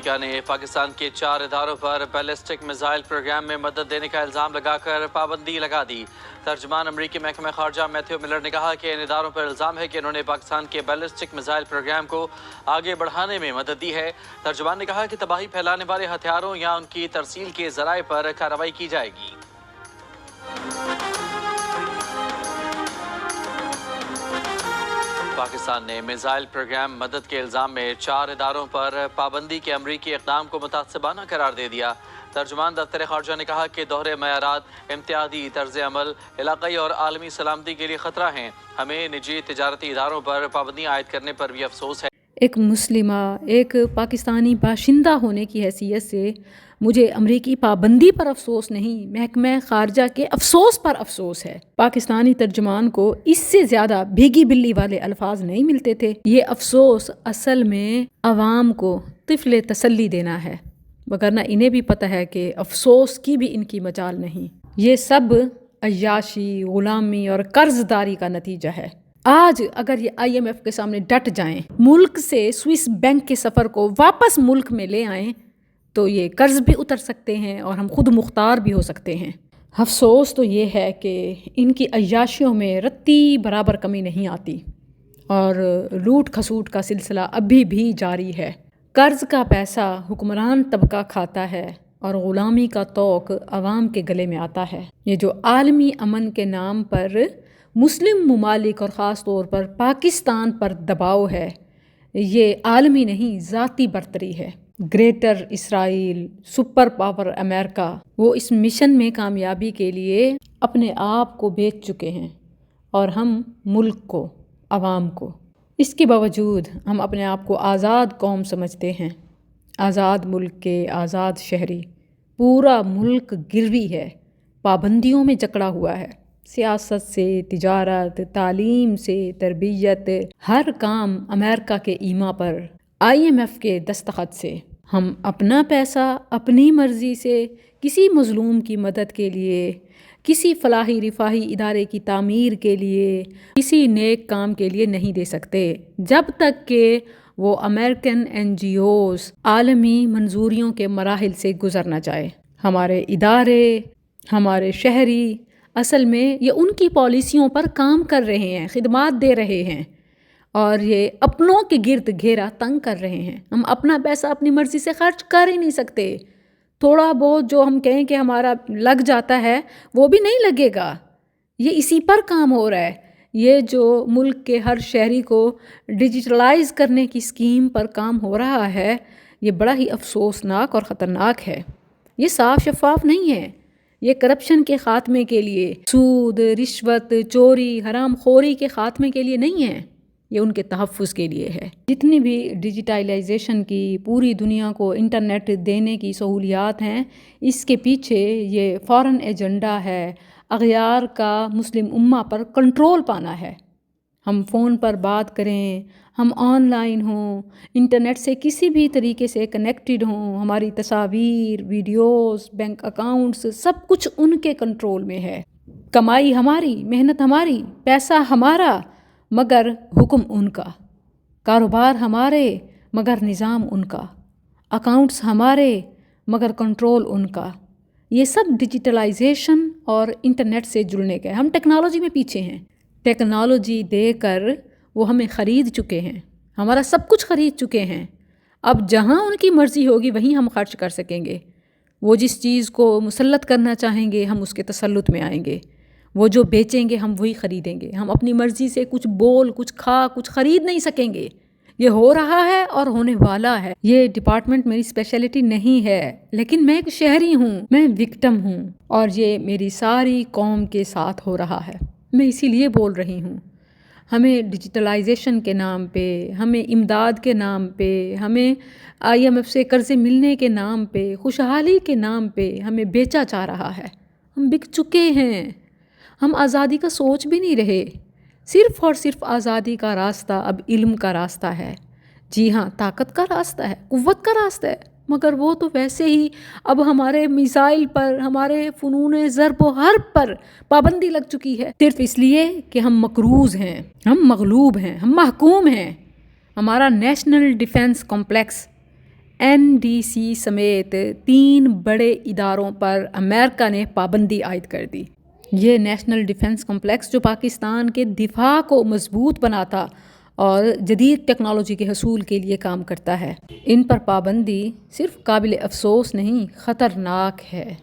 امریکہ نے پاکستان کے 4 اداروں پر بیلسٹک میزائل پروگرام میں مدد دینے کا الزام لگا کر پابندی لگا دی۔ ترجمان امریکی محکمہ خارجہ میتھیو ملر نے کہا کہ ان اداروں پر الزام ہے کہ انہوں نے پاکستان کے بیلسٹک میزائل پروگرام کو آگے بڑھانے میں مدد دی ہے۔ ترجمان نے کہا کہ تباہی پھیلانے والے ہتھیاروں یا ان کی ترسیل کے ذرائع پر کارروائی کی جائے گی۔ پاکستان نے میزائل پروگرام مدد کے الزام میں 4 اداروں پر پابندی کے امریکی اقدام کو متعصبانہ قرار دے دیا۔ ترجمان دفتر خارجہ نے کہا کہ دوہرے معیارات، امتیازی طرز عمل علاقائی اور عالمی سلامتی کے لیے خطرہ ہیں۔ ہمیں نجی تجارتی اداروں پر پابندی عائد کرنے پر بھی افسوس ہے۔ ایک مسلمہ، ایک پاکستانی باشندہ ہونے کی حیثیت سے مجھے امریکی پابندی پر افسوس نہیں، محکمہ خارجہ کے افسوس پر افسوس ہے۔ پاکستانی ترجمان کو اس سے زیادہ بھیگی بلی والے الفاظ نہیں ملتے تھے۔ یہ افسوس اصل میں عوام کو طفل تسلی دینا ہے، وگرنہ انہیں بھی پتہ ہے کہ افسوس کی بھی ان کی مجال نہیں۔ یہ سب عیاشی، غلامی اور قرض داری کا نتیجہ ہے۔ آج اگر یہ IMF کے سامنے ڈٹ جائیں، ملک سے سوئس بینک کے سفر کو واپس ملک میں لے آئیں، تو یہ قرض بھی اتر سکتے ہیں اور ہم خود مختار بھی ہو سکتے ہیں۔ افسوس تو یہ ہے کہ ان کی عیاشیوں میں رتی برابر کمی نہیں آتی اور لوٹ کھسوٹ کا سلسلہ ابھی بھی جاری ہے۔ قرض کا پیسہ حکمران طبقہ کھاتا ہے اور غلامی کا طوق عوام کے گلے میں آتا ہے۔ یہ جو عالمی امن کے نام پر مسلم ممالک اور خاص طور پر پاکستان پر دباؤ ہے، یہ عالمی نہیں، ذاتی برتری ہے۔ گریٹر اسرائیل، سپر پاور امریکہ، وہ اس مشن میں کامیابی کے لیے اپنے آپ کو بیچ چکے ہیں اور ہم ملک کو، عوام کو۔ اس کے باوجود ہم اپنے آپ کو آزاد قوم سمجھتے ہیں، آزاد ملک کے آزاد شہری۔ پورا ملک گروی ہے، پابندیوں میں جکڑا ہوا ہے، سیاست سے تجارت، تعلیم سے تربیت، ہر کام امریکہ کے ایما پر، IMF کے دستخط سے۔ ہم اپنا پیسہ اپنی مرضی سے کسی مظلوم کی مدد کے لیے، کسی فلاحی رفاہی ادارے کی تعمیر کے لیے، کسی نیک کام کے لیے نہیں دے سکتے، جب تک کہ وہ امریکن NGOs عالمی منظوریوں کے مراحل سے گزر نہ جائے۔ ہمارے ادارے، ہمارے شہری اصل میں یہ ان کی پالیسیوں پر کام کر رہے ہیں، خدمات دے رہے ہیں اور یہ اپنوں کے گرد گھیرا تنگ کر رہے ہیں۔ ہم اپنا پیسہ اپنی مرضی سے خرچ کر ہی نہیں سکتے۔ تھوڑا بہت جو ہم کہیں کہ ہمارا لگ جاتا ہے وہ بھی نہیں لگے گا۔ یہ اسی پر کام ہو رہا ہے۔ یہ جو ملک کے ہر شہری کو ڈیجیٹلائز کرنے کی اسکیم پر کام ہو رہا ہے، یہ بڑا ہی افسوسناک اور خطرناک ہے۔ یہ صاف شفاف نہیں ہے۔ یہ کرپشن کے خاتمے کے لیے، سود، رشوت، چوری، حرام خوری کے خاتمے کے لیے نہیں ہے، یہ ان کے تحفظ کے لیے ہے۔ جتنی بھی ڈیجیٹائلائزیشن کی، پوری دنیا کو انٹرنیٹ دینے کی سہولیات ہیں، اس کے پیچھے یہ فارن ایجنڈا ہے، اغیار کا مسلم امہ پر کنٹرول پانا ہے۔ ہم فون پر بات کریں، ہم آن لائن ہوں، انٹرنیٹ سے کسی بھی طریقے سے کنیکٹڈ ہوں، ہماری تصاویر، ویڈیوز، بینک اکاؤنٹس، سب کچھ ان کے کنٹرول میں ہے۔ کمائی ہماری، محنت ہماری، پیسہ ہمارا، مگر حکم ان کا۔ کاروبار ہمارے، مگر نظام ان کا۔ اکاؤنٹس ہمارے، مگر کنٹرول ان کا۔ یہ سب ڈیجیٹلائزیشن اور انٹرنیٹ سے جڑنے کے۔ ہم ٹیکنالوجی میں پیچھے ہیں۔ ٹیکنالوجی دے کر وہ ہمیں خرید چکے ہیں، ہمارا سب کچھ خرید چکے ہیں۔ اب جہاں ان کی مرضی ہوگی وہیں ہم خرچ کر سکیں گے۔ وہ جس چیز کو مسلط کرنا چاہیں گے ہم اس کے تسلط میں آئیں گے۔ وہ جو بیچیں گے ہم وہی خریدیں گے۔ ہم اپنی مرضی سے کچھ بول، کچھ کھا، کچھ خرید نہیں سکیں گے۔ یہ ہو رہا ہے اور ہونے والا ہے۔ یہ ڈپارٹمنٹ میری اسپیشلٹی نہیں ہے، لیکن میں ایک شہری ہوں، میں وکٹم ہوں اور یہ میری ساری قوم کے ساتھ ہو رہا ہے۔ میں اسی لیے بول رہی ہوں۔ ہمیں ڈیجیٹلائزیشن کے نام پہ، ہمیں امداد کے نام پہ، ہمیں IMF سے قرضے ملنے کے نام پہ، خوشحالی کے نام پہ ہمیں بیچا جا رہا ہے۔ ہم بک چکے ہیں۔ ہم آزادی کا سوچ بھی نہیں رہے۔ صرف اور صرف آزادی کا راستہ اب علم کا راستہ ہے۔ جی ہاں، طاقت کا راستہ ہے، قوت کا راستہ ہے، مگر وہ تو ویسے ہی اب ہمارے میزائل پر، ہمارے فنون ضرب و حرب پر پابندی لگ چکی ہے، صرف اس لیے کہ ہم مقروض ہیں، ہم مغلوب ہیں، ہم محکوم ہیں۔ ہمارا نیشنل ڈیفنس کمپلیکس NDC سمیت 3 بڑے اداروں پر امریکہ نے پابندی عائد کر دی۔ یہ نیشنل ڈیفنس کمپلیکس جو پاکستان کے دفاع کو مضبوط بناتا اور جدید ٹیکنالوجی کے حصول کے لیے کام کرتا ہے، ان پر پابندی صرف قابل افسوس نہیں، خطرناک ہے۔